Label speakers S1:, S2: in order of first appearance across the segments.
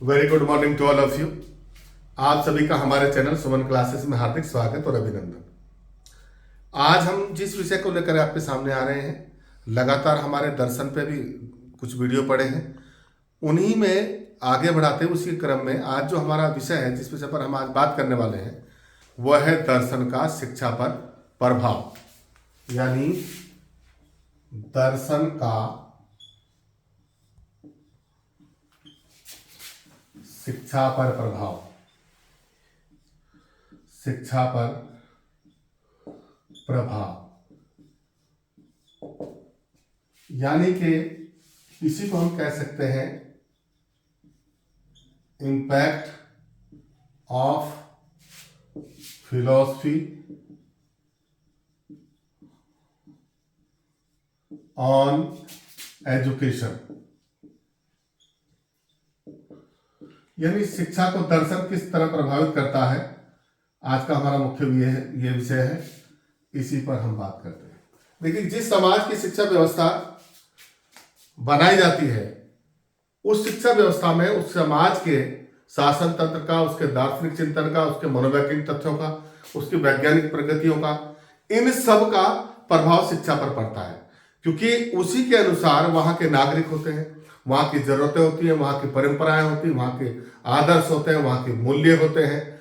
S1: Very good morning to all of you. आप सभी का हमारे चैनल सुमन क्लासेस में हार्दिक स्वागत और अभिनंदन। आज हम जिस विषय को लेकर आपके सामने आ रहे हैं, लगातार हमारे दर्शन पे भी कुछ वीडियो पड़े हैं, उन्हीं में आगे बढ़ाते हुए उसी क्रम में आज जो हमारा विषय है, जिस विषय पर हम आज बात करने वाले हैं, वह है दर्शन का शिक्षा पर प्रभाव। यानी दर्शन का शिक्षा पर प्रभाव, शिक्षा पर प्रभाव, यानी कि इसी को हम कह सकते हैं impact of philosophy on education. यानी शिक्षा को दर्शन किस तरह प्रभावित करता है, आज का हमारा मुख्य ये विषय है, इसी पर हम बात करते हैं। देखिए, जिस समाज की शिक्षा व्यवस्था बनाई जाती है, उस शिक्षा व्यवस्था में उस समाज के शासन तंत्र का, उसके दार्शनिक चिंतन का, उसके मनोवैज्ञानिक तथ्यों का, उसकी वैज्ञानिक प्रगतियों का, इन सब का प्रभाव शिक्षा पर पड़ता है। क्योंकि उसी के अनुसार वहां के नागरिक होते हैं, वहां की जरूरतें होती हैं, वहां की परंपराएं होती हैं, वहां के आदर्श होते हैं, वहां के मूल्य होते हैं।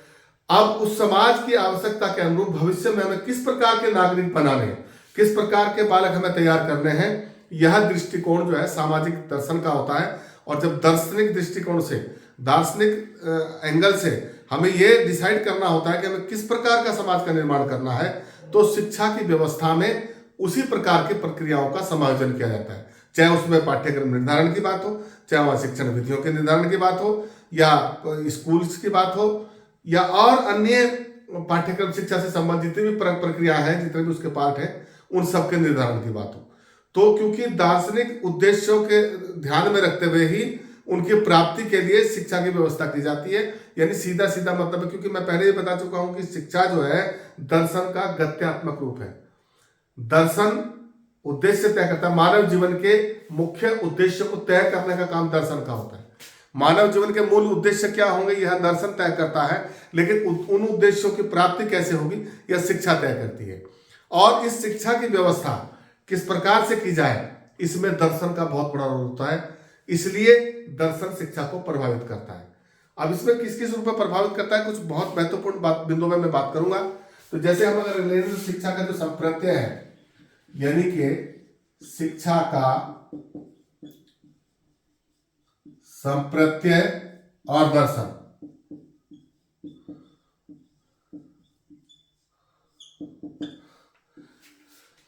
S1: अब उस समाज की आवश्यकता के अनुरूप भविष्य में हमें किस प्रकार के नागरिक बनाने हैं, किस प्रकार के बालक हमें तैयार करने हैं, यह दृष्टिकोण जो है सामाजिक दर्शन का होता है। और जब दार्शनिक दृष्टिकोण से, दार्शनिक एंगल से हमें यह डिसाइड करना होता है कि हमें किस प्रकार का समाज का निर्माण करना है, तो शिक्षा की व्यवस्था में उसी प्रकार की प्रक्रियाओं का समायोजन किया जाता है। चाहे उसमें पाठ्यक्रम निर्धारण की बात हो, चाहे वह शिक्षण विधियों के निर्धारण की बात हो, या स्कूल्स की बात हो, या और अन्य पाठ्यक्रम शिक्षा से संबंधित भी प्रक्रिया है, जितने भी उसके पार्ट है, उन सब के निर्धारण की बात हो। तो क्योंकि दार्शनिक उद्देश्यों के ध्यान में रखते हुए ही उनकी प्राप्ति के लिए शिक्षा की व्यवस्था की जाती है। यानी सीधा सीधा मतलब है, क्योंकि मैं पहले ही बता चुका हूं कि शिक्षा जो है दर्शन का गत्यात्मक रूप है। दर्शन उद्देश्य तय करता है, मानव जीवन के मुख्य उद्देश्य को तय करने का काम दर्शन का होता है। मानव जीवन के मूल उद्देश्य क्या होंगे, यह दर्शन तय करता है, लेकिन उन उद्देश्यों की प्राप्ति कैसे होगी, यह शिक्षा तय करती है। और इस शिक्षा की व्यवस्था किस प्रकार से की जाए, इसमें दर्शन का बहुत बड़ा रोल होता है। इसलिए दर्शन शिक्षा को प्रभावित करता है। अब इसमें किस किस रूप में प्रभावित करता है, कुछ बहुत महत्वपूर्ण बिंदुओं में मैं बात करूंगा। तो जैसे हम अगर ले लें शिक्षा का जो संप्रत्यय है, यानी कि शिक्षा का संप्रत्यय और दर्शन,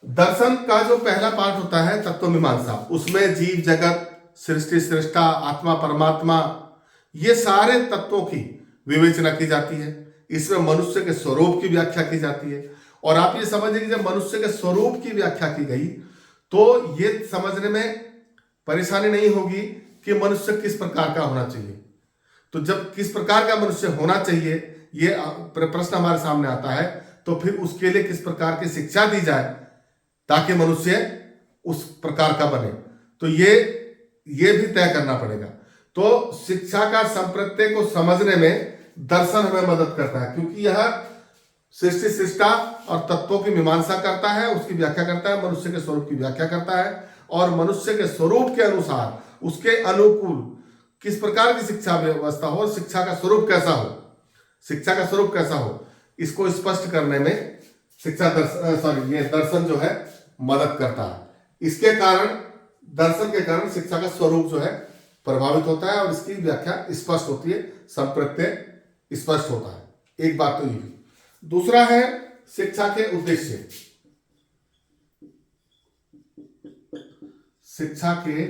S1: दर्शन का जो पहला पार्ट होता है तत्व मीमांसा, उसमें जीव जगत, सृष्टि सृष्टा, आत्मा परमात्मा, ये सारे तत्वों की विवेचना की जाती है। इसमें मनुष्य के स्वरूप की व्याख्या की जाती है। और आप ये समझिए कि जब मनुष्य के स्वरूप की व्याख्या की गई, तो ये समझने में परेशानी नहीं होगी कि मनुष्य किस प्रकार का होना चाहिए। तो जब किस प्रकार का मनुष्य होना चाहिए ये प्रश्न हमारे सामने आता है, तो फिर उसके लिए किस प्रकार की शिक्षा दी जाए ताकि मनुष्य उस प्रकार का बने, तो ये भी तय करना पड़ेगा। तो शिक्षा का संप्रत्यय को समझने में दर्शन हमें मदद करता है, क्योंकि यह सृष्टि सृष्टा और तत्वों की मीमांसा करता है, उसकी व्याख्या करता है, मनुष्य के स्वरूप की व्याख्या करता है, और मनुष्य के स्वरूप के अनुसार उसके अनुकूल किस प्रकार की शिक्षा व्यवस्था हो, शिक्षा का स्वरूप कैसा हो, शिक्षा का स्वरूप कैसा हो, इसको स्पष्ट करने में ये दर्शन जो है मदद करता है। इसके कारण, दर्शन के कारण शिक्षा का स्वरूप जो है प्रभावित होता है और इसकी व्याख्या स्पष्ट होती है, संप्रत्यय स्पष्ट होता है। एक बात तो ये। दूसरा है शिक्षा के उद्देश्य। शिक्षा के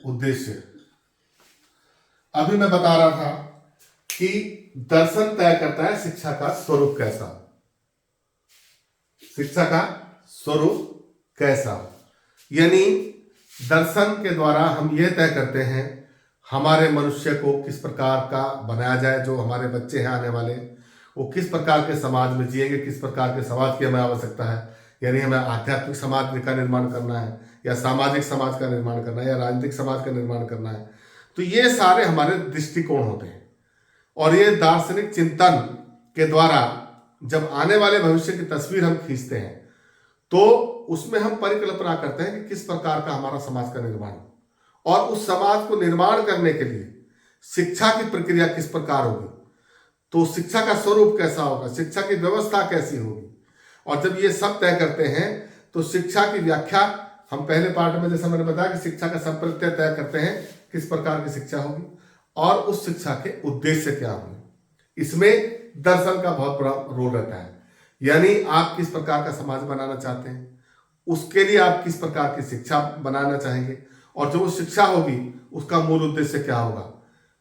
S1: उद्देश्य, अभी मैं बता रहा था कि दर्शन तय करता है शिक्षा का स्वरूप कैसा, शिक्षा का स्वरूप कैसा। यानी दर्शन के द्वारा हम यह तय करते हैं हमारे मनुष्य को किस प्रकार का बनाया जाए, जो हमारे बच्चे हैं आने वाले, वो किस प्रकार के समाज में जिएंगे, किस प्रकार के समाज की हमें आवश्यकता है, यानी हमें आध्यात्मिक समाज का निर्माण करना है, या सामाजिक समाज का निर्माण करना है, या राजनीतिक समाज का निर्माण करना है। तो ये सारे हमारे दृष्टिकोण होते हैं, और ये दार्शनिक चिंतन के द्वारा जब आने वाले भविष्य की तस्वीर हम खींचते हैं तो उसमें हम परिकल्पना करते हैं कि किस प्रकार का हमारा समाज का निर्माण हो, और उस समाज को निर्माण करने के लिए शिक्षा की प्रक्रिया किस प्रकार होगी, तो शिक्षा का स्वरूप कैसा होगा, शिक्षा की व्यवस्था कैसी होगी। और जब ये सब तय करते हैं तो शिक्षा की व्याख्या हम पहले पार्ट में जैसा मैंने बताया कि शिक्षा का संप्रत्यय तय करते हैं किस प्रकार की शिक्षा होगी, और उस शिक्षा के उद्देश्य क्या होंगे। इसमें दर्शन का बहुत बड़ा रोल रहता है, यानी आप किस प्रकार का समाज बनाना चाहते हैं, उसके लिए आप किस प्रकार की शिक्षा बनाना चाहेंगे, और जो वो शिक्षा होगी उसका मूल उद्देश्य क्या होगा,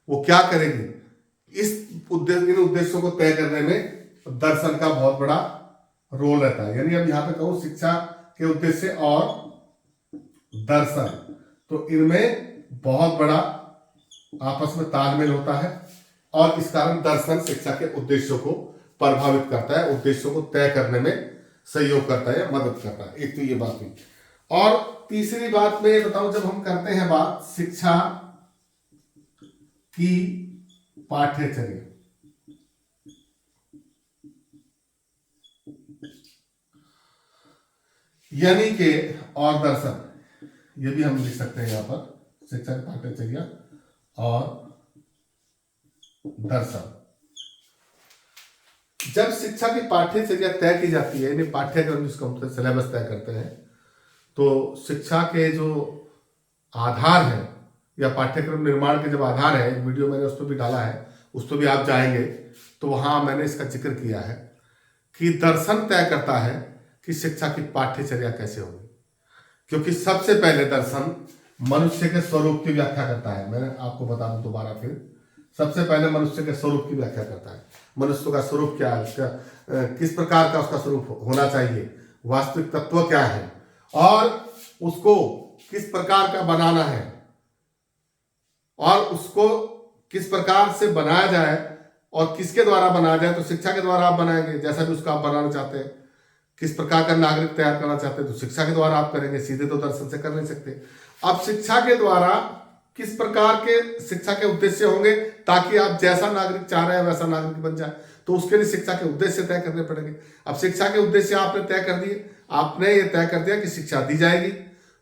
S1: वो क्या करेगी। इन उद्देश्यों को तय करने में दर्शन का बहुत बड़ा रोल रहता है। यानी अब यहाँ पे कहूँ शिक्षा के उद्देश्य और दर्शन, तो इनमें बहुत बड़ा आपस में तालमेल होता है, और इस कारण दर्शन शिक्षा के उद्देश्यों को प्रभावित करता है, उद्देश्यों को तय करने में सहयोग करता है या मदद करता है। एक तो ये बात हुई। और तीसरी बात मैं बताऊं, जब हम करते हैं बात शिक्षा की पाठ्यचर्या, यानी कि और दर्शन, ये भी हम लिख सकते हैं यहाँ पर, शिक्षा की पाठ्यचर्या और दर्शन। जब शिक्षा की पाठ्यचर्या तय की जाती है, यानी पाठ्यक्रम जिसको हम सिलेबस तय करते हैं, तो शिक्षा के जो आधार है या पाठ्यक्रम निर्माण के जब आधार है, एक वीडियो मैंने उस पर भी डाला है, उस पर भी आप जाएंगे तो वहां मैंने इसका जिक्र किया है कि दर्शन तय करता है कि शिक्षा की पाठ्यचर्या कैसे होगी। क्योंकि सबसे पहले दर्शन मनुष्य के स्वरूप की व्याख्या करता है। मैंने आपको बता दूं दोबारा फिर, सबसे पहले मनुष्य के स्वरूप की व्याख्या करता है। मनुष्य का स्वरूप क्या है, उसका किस प्रकार का उसका स्वरूप होना चाहिए, वास्तविक तत्व क्या है, और उसको किस प्रकार का बनाना है, और उसको किस प्रकार से बनाया जाए और किसके द्वारा बनाया जाए। तो शिक्षा के द्वारा आप बनाएंगे, जैसा भी उसका आप बनाना चाहते हैं। किस प्रकार का नागरिक तैयार करना चाहते हैं तो शिक्षा के द्वारा आप करेंगे, सीधे तो दर्शन से कर नहीं सकते। अब शिक्षा के द्वारा किस प्रकार के शिक्षा के उद्देश्य होंगे ताकि आप जैसा नागरिक चाह रहे हैं वैसा नागरिक बन जाए, तो उसके लिए शिक्षा के उद्देश्य तय करने पड़ेंगे। अब शिक्षा के उद्देश्य आपने तय कर दिए, आपने ये तय कर दिया कि शिक्षा दी जाएगी,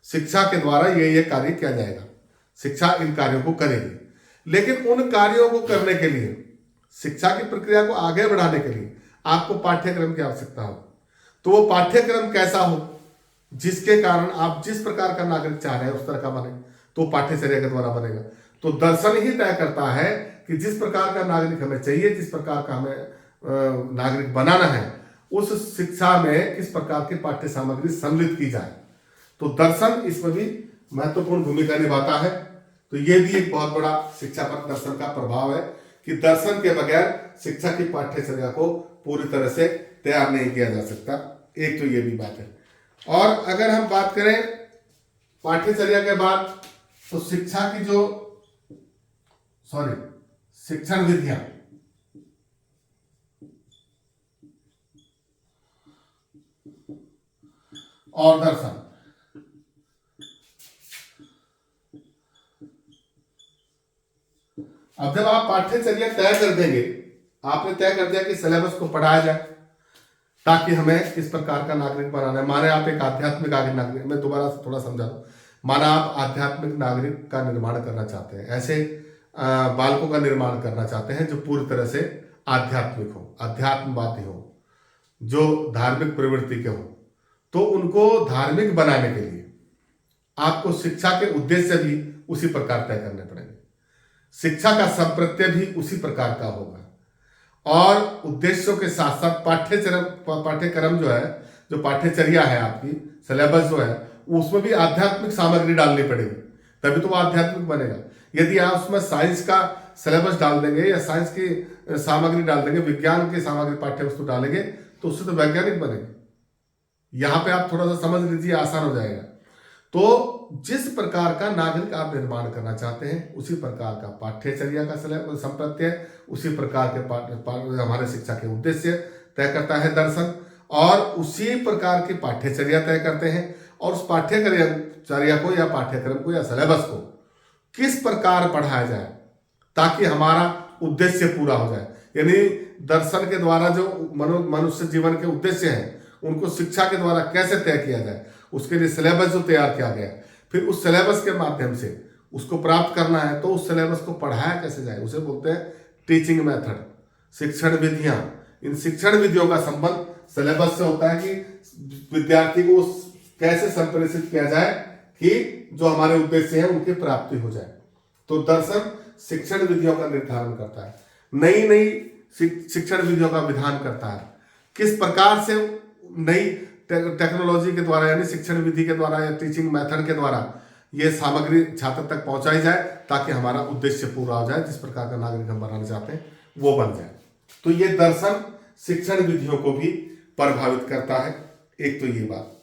S1: शिक्षा के द्वारा ये कार्य किया जाएगा, शिक्षा इन कार्यों को करेगी। लेकिन उन कार्यों को करने के लिए, शिक्षा की प्रक्रिया को आगे बढ़ाने के लिए आपको पाठ्यक्रम की आवश्यकता हो। तो वो पाठ्यक्रम कैसा हो जिसके कारण आप जिस प्रकार का नागरिक चाह रहे हैं उस तरह का बने, तो पाठ्यचर्या के द्वारा बनेगा। तो दर्शन ही तय करता है कि जिस प्रकार का नागरिक हमें चाहिए, जिस प्रकार का हमें नागरिक बनाना है, उस शिक्षा में किस प्रकार की पाठ्य सामग्री सम्मिलित की जाए। तो दर्शन इसमें भी महत्वपूर्ण भूमिका निभाता है। तो ये भी एक बहुत बड़ा शिक्षा पर दर्शन का प्रभाव है कि दर्शन के बगैर शिक्षा की पाठ्यचर्या को पूरी तरह से तैयार नहीं किया जा सकता। एक तो ये भी बात है। और अगर हम बात करें पाठ्यचर्या के बाद, तो शिक्षा की जो शिक्षण विधियां और दर्शन, अब जब आप पाठ्यचर्या तय कर देंगे, आपने तय कर दिया कि सिलेबस को पढ़ाया जाए ताकि हमें किस प्रकार का नागरिक बनाना है। माने आप एक आध्यात्मिक नागरिक, मैं दोबारा थोड़ा समझा दूं, माना आप आध्यात्मिक नागरिक का निर्माण करना चाहते हैं, ऐसे बालकों का निर्माण करना चाहते हैं जो पूरी तरह से आध्यात्मिक हो, अध्यात्मवादी हो, जो धार्मिक प्रवृत्ति के हो, तो उनको धार्मिक बनाने के लिए आपको शिक्षा के उद्देश्य भी उसी प्रकार तय करने पड़ेंगे, शिक्षा का संप्रत्यय भी उसी प्रकार का होगा, और उद्देश्यों के साथ साथ पाठ्यक्रम जो है, जो पाठ्यचर्या है आपकी, सिलेबस जो है, उसमें भी आध्यात्मिक सामग्री डालनी पड़ेगी, तभी तो वो आध्यात्मिक बनेगा। यदि आप उसमें साइंस का सिलेबस डाल देंगे या साइंस की सामग्री डाल देंगे, विज्ञान की सामग्री पाठ्य वस्तु डालेंगे, तो उससे तो वैज्ञानिक बनेंगे। यहां पे आप थोड़ा सा समझ लीजिए, आसान हो जाएगा। तो जिस प्रकार का नागरिक आप निर्माण करना चाहते हैं उसी प्रकार का पाठ्यचर्या का संप्रत्यय, उसी प्रकार के हमारे शिक्षा के उद्देश्य तय करता है दर्शन। और उसी प्रकार की पाठ्यचर्या तय करते हैं और उस पाठ्यचर्या को या पाठ्यक्रम को या सिलेबस को किस प्रकार पढ़ाया जाए ताकि हमारा उद्देश्य पूरा हो जाए। यानी दर्शन के द्वारा जो मनुष्य जीवन के उद्देश्य हैं उनको शिक्षा के द्वारा कैसे तय किया जाए, उसके लिए सिलेबस जो तैयार किया गया, फिर उस सिलेबस के माध्यम से उसको प्राप्त करना है तो उस सिलेबस को पढ़ाया कैसे जाए, उसे बोलते हैं टीचिंग मेथड, शिक्षण विधियां। इन शिक्षण विधियों का संबंध सिलेबस से होता है कि विद्यार्थी को कैसे संप्रेषित किया जाए कि जो हमारे उद्देश्य हैं उनकी प्राप्ति हो जाए। तो दर्शन शिक्षण विधियों का निर्धारण करता है, नई नई शिक्षण विधियों का विधान करता है, किस प्रकार से नई टेक्नोलॉजी के द्वारा यानी शिक्षण विधि के द्वारा या टीचिंग मेथड के द्वारा ये सामग्री छात्र तक पहुंचाई जाए ताकि हमारा उद्देश्य पूरा हो जाए, जिस प्रकार का नागरिक हम बनाना चाहते हैं वो बन जाए। तो ये दर्शन शिक्षण विधियों को भी प्रभावित करता है। एक तो ये बात।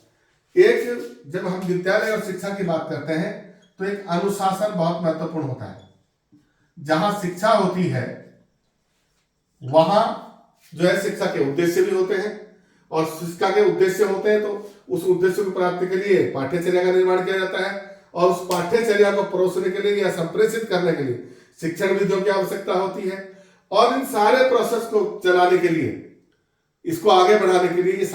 S1: एक, जब हम विद्यालय और शिक्षा की बात करते हैं तो एक अनुशासन बहुत महत्वपूर्ण होता है। जहां शिक्षा होती है वहां जो है शिक्षा के उद्देश्य भी होते हैं और शिक्षा के उद्देश्य होते हैं तो उस उद्देश्य की प्राप्ति के लिए पाठ्यचर्या का निर्माण किया जाता है और उस पाठ्यचर्या को परोसने के लिए या संप्रेषित करने के लिए शिक्षण विधियों की आवश्यकता होती है। और इन सारे प्रोसेस को चलाने के लिए, इसको आगे बढ़ाने के लिए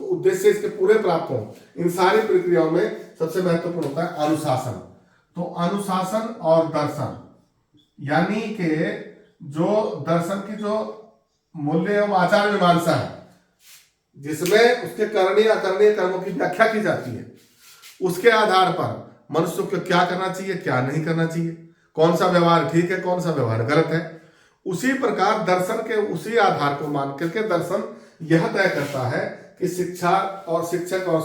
S1: उद्देश्य इसके पूरे प्राप्त हो, इन सारी प्रक्रियाओं में सबसे महत्वपूर्ण होता है अनुशासन। तो अनुशासन और दर्शन यानी कि जो दर्शन की जो मूल्य एवं आचार मीमांसा है जिसमें उसके करणीय अकरणीय कर्मों की व्याख्या की जाती है, उसके आधार पर मनुष्य को क्या करना चाहिए क्या नहीं करना चाहिए, कौन सा व्यवहार ठीक है कौन सा व्यवहार गलत है, उसी प्रकार दर्शन के उसी आधार को मान करके दर्शन यह तय करता है कि शिक्षा और शिक्षक और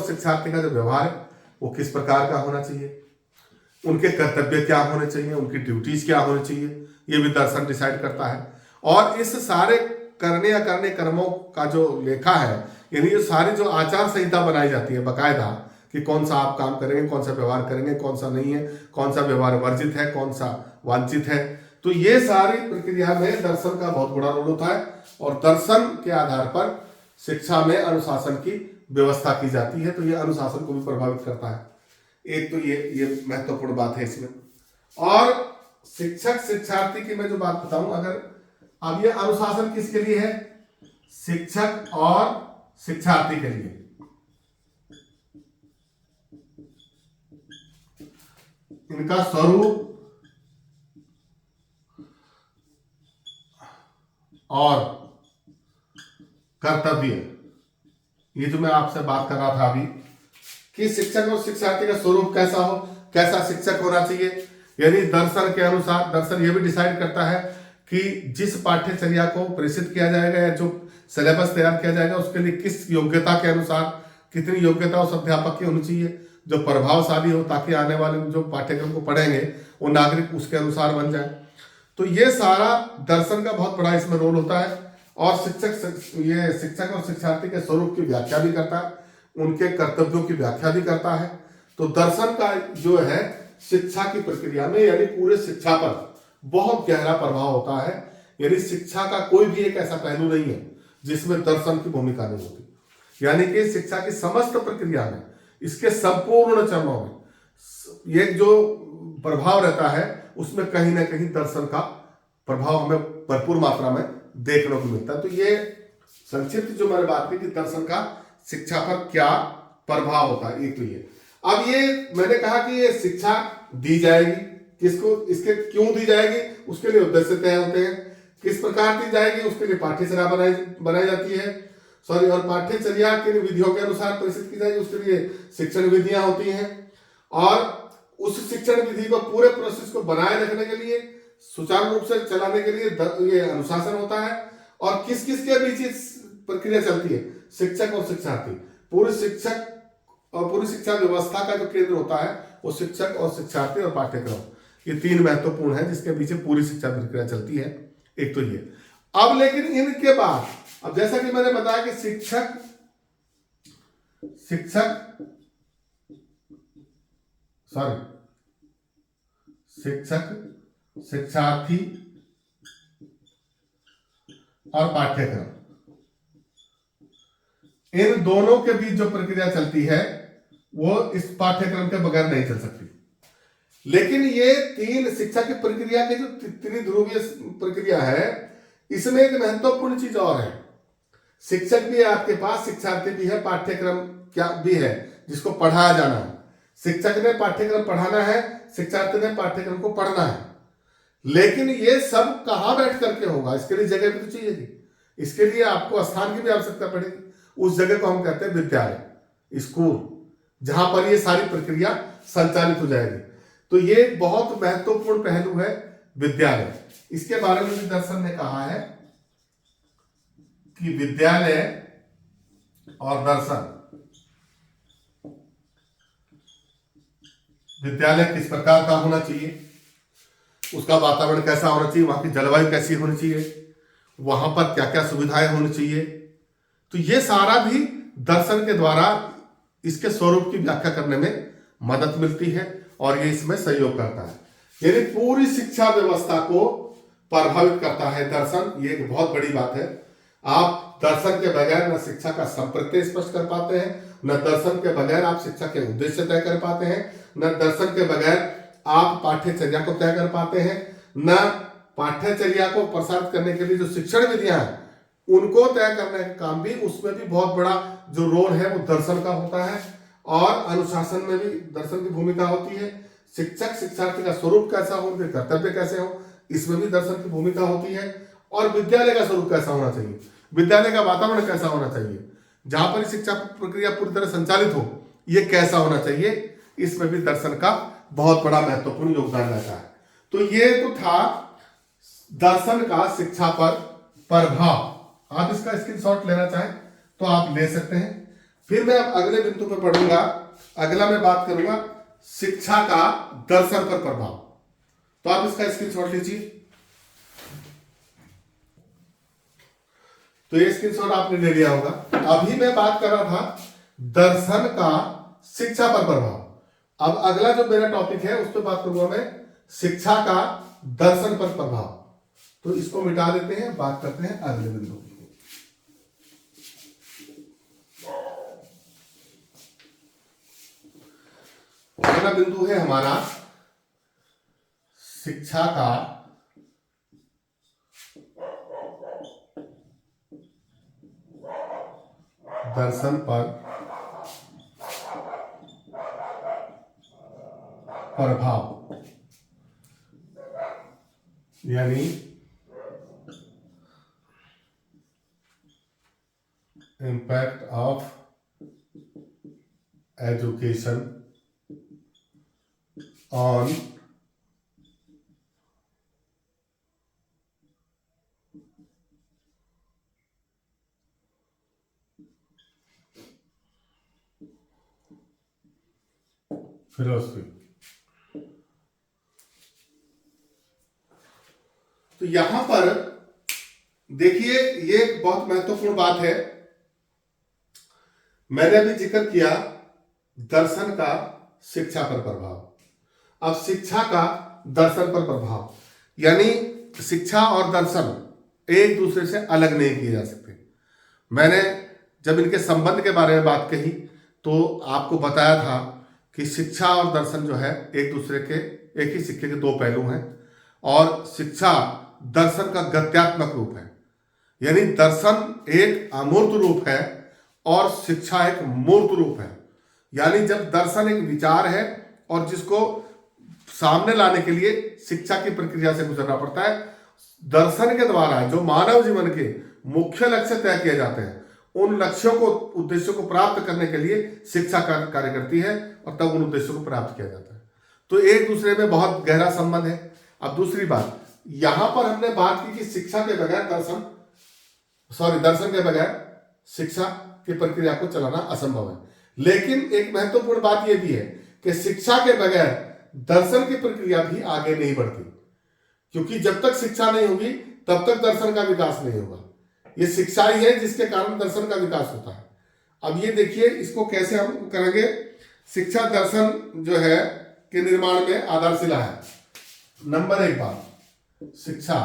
S1: शिक्षार्थी का जो व्यवहार है वो किस प्रकार का होना चाहिए, उनके कर्तव्य क्या होने चाहिए, उनकी ड्यूटीज क्या होनी चाहिए, ये भी दर्शन डिसाइड करता है। और इस सारे करने अकरने कर्मों का जो लेखा है यानी ये सारी जो आचार संहिता बनाई जाती है बकायदा कि कौन सा आप काम करेंगे, कौन सा व्यवहार करेंगे, कौन सा नहीं है, कौन सा व्यवहार वर्जित है, कौन सा वांछित है, तो ये सारी प्रक्रिया में दर्शन का बहुत बड़ा रोल होता है और दर्शन के आधार पर शिक्षा में अनुशासन की व्यवस्था की जाती है। तो ये अनुशासन को भी प्रभावित करता है। एक तो ये महत्वपूर्ण बात है इसमें। और शिक्षक शिक्षार्थी की मैं जो बात बताऊं, अगर अब ये अनुशासन किसके लिए है, शिक्षक और शिक्षार्थी के लिए। इनका स्वरूप और कर्तव्य, ये जो मैं आपसे बात कर रहा था अभी कि शिक्षक और शिक्षार्थी का स्वरूप कैसा हो, कैसा शिक्षक होना चाहिए, यानी दर्शन के अनुसार दर्शन ये भी डिसाइड करता है कि जिस पाठ्यचर्या को प्रेषित किया जाएगा या जो सिलेबस तैयार किया जाएगा उसके लिए किस योग्यता के अनुसार कितनी योग्यता उस अध्यापक की होनी चाहिए जो प्रभावशाली हो ताकि आने वाले जो पाठ्यक्रम को पढ़ेंगे वो नागरिक उसके अनुसार बन जाए। तो ये सारा दर्शन का बहुत बड़ा इसमें रोल होता है। और शिक्षक और शिक्षार्थी के स्वरूप की व्याख्या भी करता है, उनके कर्तव्यों की व्याख्या भी करता है। तो दर्शन का जो है शिक्षा की प्रक्रिया में यानी पूरे शिक्षा पर बहुत गहरा प्रभाव होता है। यानी शिक्षा का कोई भी एक ऐसा पहलू नहीं है जिसमें दर्शन की भूमिका नहीं होती। यानी कि शिक्षा की समस्त प्रक्रिया में इसके संपूर्ण चरणों में ये जो प्रभाव रहता है उसमें कहीं ना कहीं दर्शन का प्रभाव हमें भरपूर मात्रा में देखने को मिलता है। तो ये संक्षिप्त जो मैंने बात की कि दर्शन का शिक्षा पर क्या प्रभाव होता है, एक तो ये। अब ये मैंने कहा कि ये शिक्षा दी जाएगी किसको, इसके क्यों दी जाएगी, उसके लिए उद्देश्य तय होते हैं, किस प्रकार दी जाएगी उसके लिए पाठ्यचर्या बनाई जाती है, और पाठ्यचर्या के विधियों के अनुसार प्रेषित की जाएगी, उसके लिए शिक्षण विधियां होती हैं। और उस शिक्षण विधि को पूरे प्रोसेस को बनाए रखने के लिए सुचारू रूप से चलाने के लिए ये अनुशासन होता है। और किस किस के बीच प्रक्रिया चलती है, शिक्षक और शिक्षार्थी। पूरे शिक्षक और पूरी शिक्षा व्यवस्था का जो केंद्र होता है वो शिक्षक और शिक्षार्थी और पाठ्यक्रम, ये तीन महत्वपूर्ण है जिसके पीछे पूरी शिक्षा प्रक्रिया चलती है। एक तो ये। अब लेकिन इनके बाद अब जैसा कि मैंने बताया कि शिक्षक शिक्षार्थी और पाठ्यक्रम, इन दोनों के बीच जो प्रक्रिया चलती है वो इस पाठ्यक्रम के बगैर नहीं चल सकती। लेकिन ये तीन शिक्षा की प्रक्रिया की जो त्रिध्रुवीय प्रक्रिया है, इसमें एक महत्वपूर्ण चीज और है। शिक्षक भी है आपके पास, शिक्षार्थी भी है, पाठ्यक्रम क्या भी है जिसको पढ़ाया जाना है। शिक्षक ने पाठ्यक्रम पढ़ाना है, शिक्षार्थी ने पाठ्यक्रम को पढ़ना है। लेकिन ये सब कहां बैठ करके होगा, इसके लिए जगह भी तो चाहिए। इसके लिए आपको स्थान की भी आवश्यकता पड़ेगी। उस जगह को हम कहते हैं विद्यालय, स्कूल, जहां पर ये सारी प्रक्रिया संचालित हो जाएगी। तो ये एक बहुत महत्वपूर्ण पहलू है विद्यालय। इसके बारे में भी दर्शन ने कहा है कि विद्यालय और दर्शन, विद्यालय किस प्रकार का होना चाहिए, उसका वातावरण कैसा होना चाहिए, वहां की जलवायु कैसी होनी चाहिए, वहां पर क्या क्या सुविधाएं होनी चाहिए। तो ये सारा भी दर्शन के द्वारा इसके स्वरूप की व्याख्या करने में मदद मिलती है और ये इसमें सहयोग करता है। यानी पूरी शिक्षा व्यवस्था को प्रभावित करता है दर्शन। ये एक बहुत बड़ी बात है। आप दर्शन के बगैर न शिक्षा का संप्रत्यय स्पष्ट कर पाते हैं, न दर्शन के बगैर आप शिक्षा के उद्देश्य तय कर पाते हैं, न दर्शन के बगैर आप पाठ्यचर्या को तय कर पाते हैं, न पाठ्यचर्या को प्रसारित करने के लिए जो शिक्षण विधियां हैं उनको तय करने का काम भी, उसमें भी बहुत बड़ा जो रोल है वो दर्शन का होता है। और अनुशासन में भी दर्शन की भूमिका होती है। शिक्षक शिक्षार्थी का स्वरूप कैसा हो, उनके कर्तव्य कैसे हो, इसमें भी दर्शन की भूमिका होती है। और विद्यालय का स्वरूप कैसा होना चाहिए, विद्यालय का वातावरण कैसा होना चाहिए, जहां पर शिक्षा प्रक्रिया पूरी तरह संचालित हो, ये कैसा होना चाहिए, इसमें भी दर्शन का बहुत बड़ा महत्वपूर्ण योगदान रहता है। तो ये तो था दर्शन का शिक्षा पर प्रभाव। आप इसका स्क्रीनशॉट लेना चाहें तो आप ले सकते हैं। फिर मैं अब अगले बिंदु पर पढ़ूंगा। अगला मैं बात करूंगा शिक्षा का दर्शन पर प्रभाव। तो आप इसका स्क्रीनशॉट लीजिए। तो ये स्क्रीनशॉट आपने ले लिया होगा। अभी मैं बात कर रहा था दर्शन का शिक्षा पर प्रभाव। अब अगला जो मेरा टॉपिक है उस पर बात करूंगा मैं शिक्षा का दर्शन पर प्रभाव। तो इसको मिटा देते हैं, बात करते हैं अगले बिंदु की। अगला बिंदु है हमारा शिक्षा का दर्शन पर प्रभाव, यानी impact of education on philosophy. तो यहां पर देखिए, ये एक बहुत महत्वपूर्ण बात है। मैंने अभी जिक्र किया दर्शन का शिक्षा पर प्रभाव। अब शिक्षा का दर्शन पर प्रभाव, यानी शिक्षा और दर्शन एक दूसरे से अलग नहीं किए जा सकते। मैंने जब इनके संबंध के बारे में बात कही तो आपको बताया था कि शिक्षा और दर्शन जो है एक दूसरे के, एक ही सिक्के के दो पहलू हैं। और शिक्षा दर्शन का गत्यात्मक रूप है, यानी दर्शन एक अमूर्त रूप है और शिक्षा एक मूर्त रूप है। यानी जब दर्शन एक विचार है और जिसको सामने लाने के लिए शिक्षा की प्रक्रिया से गुजरना पड़ता है, दर्शन के द्वारा जो मानव जीवन के मुख्य लक्ष्य तय किए जाते हैं, उन लक्ष्यों को, उद्देश्यों को प्राप्त करने के लिए शिक्षा कार्य करती है और तब उन उद्देश्यों को प्राप्त किया जाता है। तो एक दूसरे में बहुत गहरा संबंध है। अब दूसरी बात, यहां पर हमने बात की कि शिक्षा के बगैर दर्शन के बगैर शिक्षा की प्रक्रिया को चलाना असंभव है। लेकिन एक महत्वपूर्ण बात यह भी है कि शिक्षा के बगैर दर्शन की प्रक्रिया भी आगे नहीं बढ़ती, क्योंकि जब तक शिक्षा नहीं होगी तब तक दर्शन का विकास नहीं होगा। ये शिक्षा ही है जिसके कारण दर्शन का विकास होता है। अब ये देखिए, इसको कैसे हम करेंगे। शिक्षा दर्शन जो है के निर्माण में आधारशिला है। नंबर एक बात, शिक्षा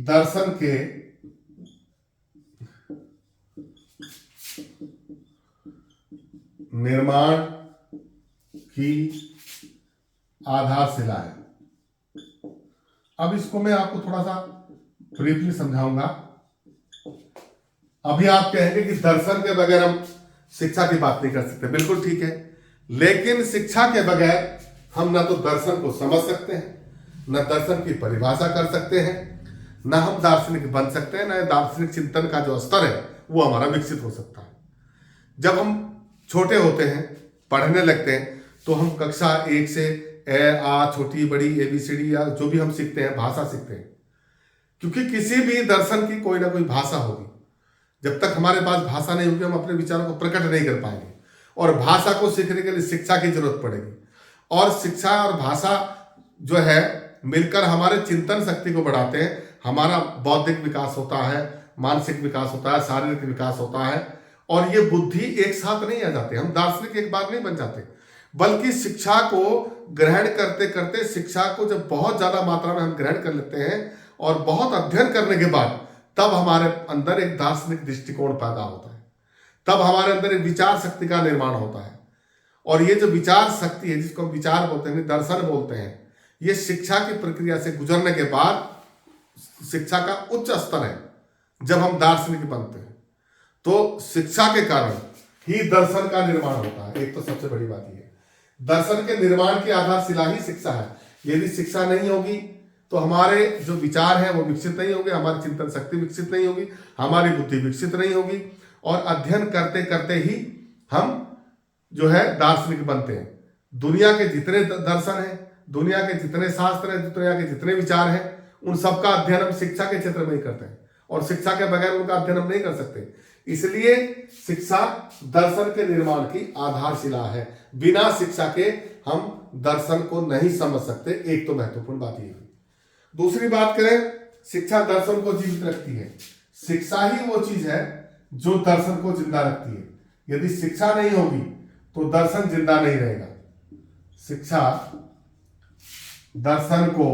S1: दर्शन के निर्माण की आधारशिला है। अब इसको मैं आपको थोड़ा सा ब्रीफली समझाऊंगा। अभी आप कहेंगे कि दर्शन के बगैर हम शिक्षा की बात नहीं कर सकते, बिल्कुल ठीक है, लेकिन शिक्षा के बगैर हम ना तो दर्शन को समझ सकते हैं, न दर्शन की परिभाषा कर सकते हैं, न हम दार्शनिक बन सकते हैं, न दार्शनिक चिंतन का जो स्तर है वो हमारा विकसित हो सकता है। जब हम छोटे होते हैं, पढ़ने लगते हैं, तो हम कक्षा 1 से ए आ छोटी बड़ी ABCD या जो भी हम सीखते हैं, भाषा सीखते हैं, क्योंकि किसी भी दर्शन की कोई ना कोई भाषा होगी। जब तक हमारे पास भाषा नहीं होगी हम अपने विचारों को प्रकट नहीं कर पाएंगे, और भाषा को सीखने के लिए शिक्षा की जरूरत पड़ेगी, और शिक्षा और भाषा जो है मिलकर हमारे चिंतन शक्ति को बढ़ाते हैं। हमारा बौद्धिक विकास होता है, मानसिक विकास होता है, शारीरिक विकास होता है, और ये बुद्धि एक साथ नहीं आ जाते। हम दार्शनिक एक बार नहीं बन जाते, बल्कि शिक्षा को ग्रहण करते करते, शिक्षा को जब बहुत ज्यादा मात्रा में हम ग्रहण कर लेते हैं और बहुत अध्ययन करने के बाद, तब हमारे अंदर एक दार्शनिक दृष्टिकोण पैदा होता है, तब हमारे अंदर एक विचार शक्ति का निर्माण होता है। और ये जो विचार शक्ति है, जिसको हम विचार बोलते हैं, दर्शन बोलते हैं, ये शिक्षा की प्रक्रिया से गुजरने के बाद शिक्षा का उच्च स्तर है। जब हम दार्शनिक बनते हैं तो शिक्षा के कारण ही दर्शन का निर्माण होता है। एक तो सबसे बड़ी बात यह है, दर्शन के निर्माण की आधारशिला ही शिक्षा है। यदि शिक्षा नहीं होगी तो हमारे जो विचार हैं वो विकसित नहीं होंगे, हमारी चिंतन शक्ति विकसित नहीं होगी, हमारी बुद्धि विकसित नहीं होगी, और अध्ययन करते करते ही हम जो है दार्शनिक बनते हैं। दुनिया के जितने दर्शन हैं, दुनिया के जितने शास्त्र हैं, दुनिया के जितने विचार हैं, उन सबका अध्ययन हम शिक्षा के क्षेत्र में ही करते हैं, और शिक्षा के बगैर उनका अध्ययन हम नहीं कर सकते। इसलिए शिक्षा दर्शन के निर्माण की आधारशिला है। बिना शिक्षा के हम दर्शन को नहीं समझ सकते। एक तो महत्वपूर्ण बात ये है। दूसरी बात करें, शिक्षा दर्शन को जीवित रखती है। शिक्षा ही वो चीज है जो दर्शन को जिंदा रखती है। यदि शिक्षा नहीं होगी तो दर्शन जिंदा नहीं रहेगा। शिक्षा दर्शन को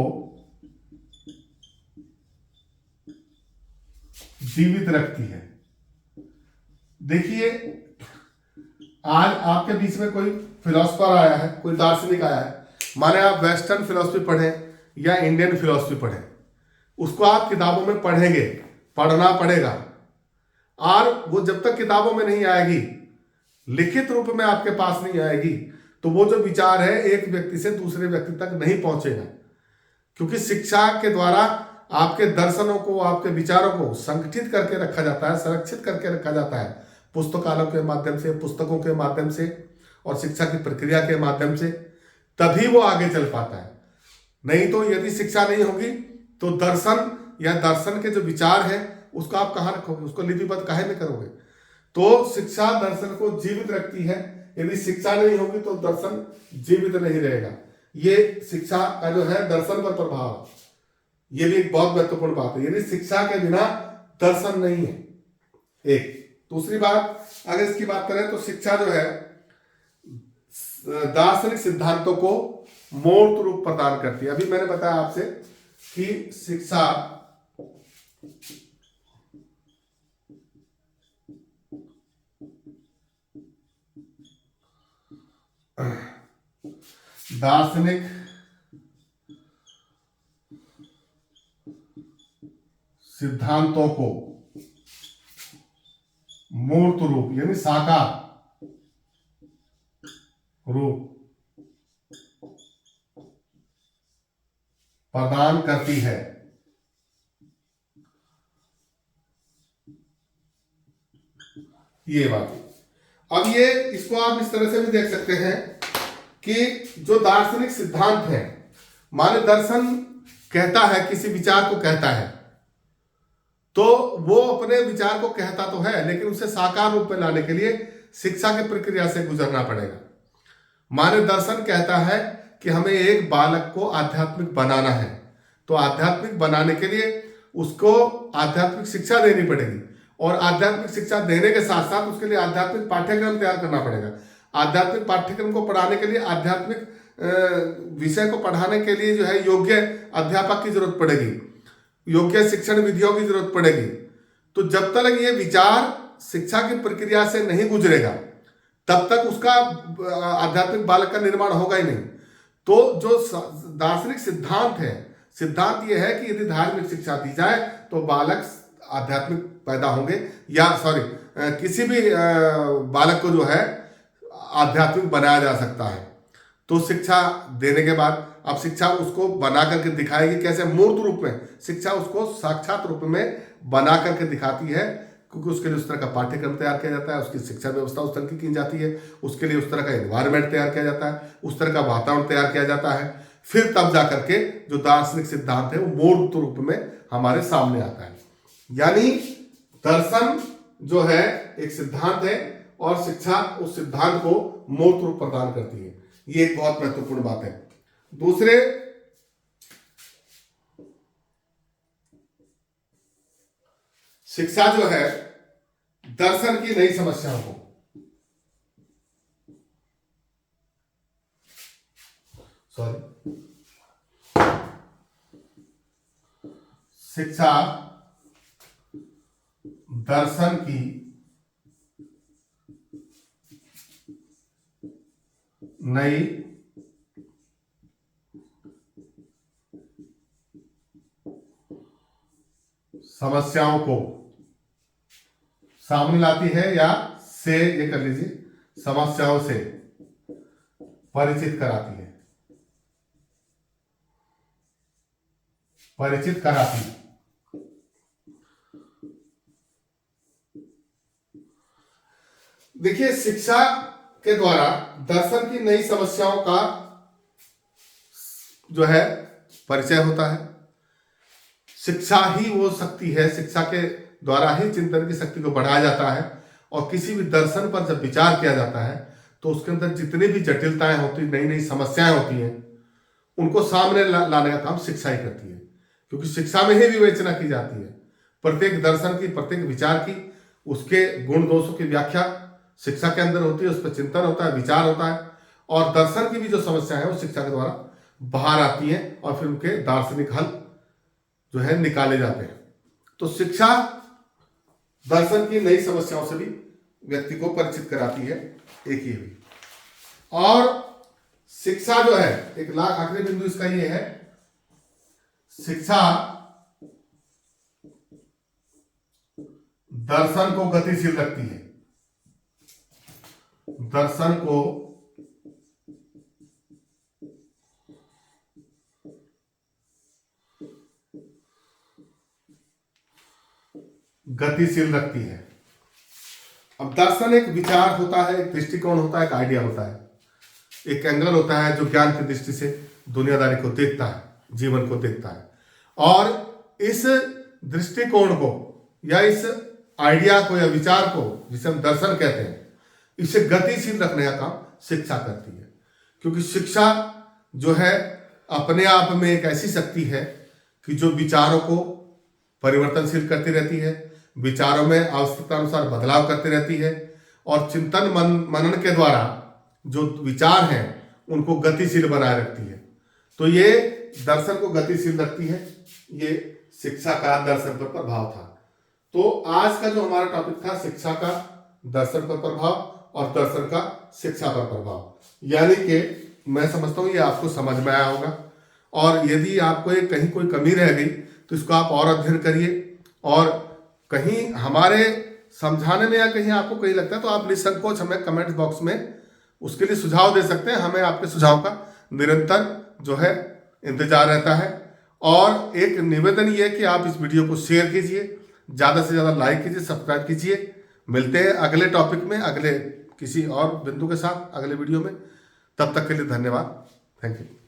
S1: जीवित रखती है। देखिए, आज आपके बीच में कोई फिलोसफर आया है, कोई दार्शनिक आया है, माने आप वेस्टर्न फिलोसफी पढ़ें या इंडियन फिलोसफी पढ़ें, उसको आप किताबों में पढ़ेंगे, पढ़ना पड़ेगा, और वो जब तक किताबों में नहीं आएगी, लिखित रूप में आपके पास नहीं आएगी, तो वो जो विचार है एक व्यक्ति से दूसरे व्यक्ति तक नहीं पहुंचेगा। क्योंकि शिक्षा के द्वारा आपके दर्शनों को, आपके विचारों को संगठित करके रखा जाता है, संरक्षित करके रखा जाता है, पुस्तकालयों के माध्यम से, पुस्तकों के माध्यम से, और शिक्षा की प्रक्रिया के माध्यम से, तभी वो आगे चल पाता है। नहीं तो यदि शिक्षा नहीं होगी तो दर्शन या दर्शन के जो विचार हैं उसको आप कहाँ रखोगे, उसको लिपिबद्ध काहे में करोगे। तो शिक्षा दर्शन को जीवित रखती है। यदि शिक्षा नहीं होगी तो दर्शन जीवित नहीं रहेगा। ये शिक्षा का जो है दर्शन पर प्रभाव, ये भी एक बहुत महत्वपूर्ण बात है। यदि शिक्षा के बिना दर्शन नहीं है। एक दूसरी बात, अगर इसकी बात करें तो शिक्षा जो है दार्शनिक सिद्धांतों को मूर्त रूप प्रदान करती है। अभी मैंने बताया आपसे कि शिक्षा दार्शनिक सिद्धांतों को मूर्त रूप यानी साकार रूप प्रदान करती है। ये बात है। अब ये इसको आप इस तरह से भी देख सकते हैं कि जो दार्शनिक सिद्धांत है, माने दर्शन कहता है, किसी विचार को कहता है, तो वो अपने विचार को कहता तो है, लेकिन उसे साकार रूप में लाने के लिए शिक्षा की प्रक्रिया से गुजरना पड़ेगा। माने दर्शन कहता है कि हमें एक बालक को आध्यात्मिक बनाना है, तो आध्यात्मिक बनाने के लिए उसको आध्यात्मिक शिक्षा देनी पड़ेगी, और आध्यात्मिक शिक्षा देने के साथ साथ उसके लिए आध्यात्मिक पाठ्यक्रम तैयार करना पड़ेगा। आध्यात्मिक पाठ्यक्रम को पढ़ाने के लिए, आध्यात्मिक विषय को पढ़ाने के लिए जो है योग्य अध्यापक की जरूरत पड़ेगी, योग्य शिक्षण विधियों की जरूरत पड़ेगी। तो जब तक ये विचार शिक्षा की प्रक्रिया से नहीं गुजरेगा तब तक उसका आध्यात्मिक बालक का निर्माण होगा ही नहीं। तो जो दार्शनिक सिद्धांत है, सिद्धांत यह है कि यदि धार्मिक शिक्षा दी जाए तो बालक आध्यात्मिक पैदा होंगे, या किसी भी बालक को जो है आध्यात्मिक बनाया जा सकता है। तो शिक्षा देने के बाद अब शिक्षा उसको बना करके दिखाएगी, कैसे? मूर्त रूप में शिक्षा उसको साक्षात रूप में बना करके दिखाती है, क्योंकि उसके लिए उस तरह का पाठ्यक्रम तैयार किया जाता है, उसकी शिक्षा व्यवस्था उस तरह की जाती है, उसके लिए उस तरह का एनवायरनमेंट तैयार किया जाता है, उस तरह का वातावरण तैयार किया जाता है। फिर तब जा करके जो दार्शनिक सिद्धांत है वो मूर्त रूप में हमारे सामने आता है। यानी दर्शन जो है एक सिद्धांत है और शिक्षा उस सिद्धांत को मूर्त रूप प्रदान करती है। ये एक बहुत महत्वपूर्ण बात है। दूसरे, शिक्षा जो है दर्शन की नई समस्याओं को, शिक्षा दर्शन की नई समस्याओं को सामने लाती है, या से ये कर लीजिए, समस्याओं से परिचित कराती है, परिचित कराती है। देखिए, शिक्षा के द्वारा दर्शन की नई समस्याओं का जो है परिचय होता है। शिक्षा ही वो शक्ति है, शिक्षा के द्वारा ही चिंतन की शक्ति को बढ़ाया जाता है, और किसी भी दर्शन पर जब विचार किया जाता है तो उसके अंदर जितनी भी जटिलताएं होती, नई नई समस्याएं होती हैं, उनको सामने लाने का काम शिक्षा ही करती है, क्योंकि शिक्षा में ही विवेचना की जाती है। प्रत्येक दर्शन की, प्रत्येक विचार की, उसके गुण दोषों की व्याख्या शिक्षा के अंदर होती है, उस पर चिंतन होता है, विचार होता है, और दर्शन की भी जो समस्या है वो शिक्षा के द्वारा बाहर आती है और फिर उनके दार्शनिक हल जो है निकाले जाते हैं। तो शिक्षा दर्शन की नई समस्याओं से भी व्यक्ति को परिचित कराती है, एक ये भी। और शिक्षा जो है, एक आखिरी बिंदु इसका ये है, शिक्षा दर्शन को गतिशील रखती है, दर्शन को गतिशील रखती है। अब दर्शन एक विचार होता है, एक दृष्टिकोण होता है, एक आइडिया होता है, एक एंगल होता है जो ज्ञान की दृष्टि से दुनियादारी को देखता है, जीवन को देखता है, और इस दृष्टिकोण को या इस आइडिया को या विचार को, जिसे हम दर्शन कहते हैं, इसे गतिशील रखने का काम शिक्षा करती है। क्योंकि शिक्षा जो है अपने आप में एक ऐसी शक्ति है कि जो विचारों को परिवर्तनशील करती रहती है, विचारों में आवश्यकता अनुसार बदलाव करती रहती है, और चिंतन मनन के द्वारा जो विचार हैं उनको गतिशील बनाए रखती है। तो ये दर्शन को गतिशील रखती है, ये शिक्षा का दर्शन पर प्रभाव था। तो आज का जो हमारा टॉपिक था, शिक्षा का दर्शन पर प्रभाव और दर्शन का शिक्षा पर प्रभाव। यानी कि मैं समझता हूँ ये आपको समझ में आया होगा, और यदि आपको कहीं कोई कमी रह गई तो इसको आप और अध्ययन करिए, और कहीं हमारे समझाने में या कहीं आपको कहीं लगता है तो आप निसंकोच हमें कमेंट बॉक्स में उसके लिए सुझाव दे सकते हैं। हमें आपके सुझाव का निरंतर जो है इंतजार रहता है। और एक निवेदन ये है कि आप इस वीडियो को शेयर कीजिए, ज़्यादा से ज़्यादा लाइक कीजिए, सब्सक्राइब कीजिए। मिलते हैं अगले टॉपिक में, अगले किसी और बिंदु के साथ अगले वीडियो में। तब तक के लिए धन्यवाद। Thank you.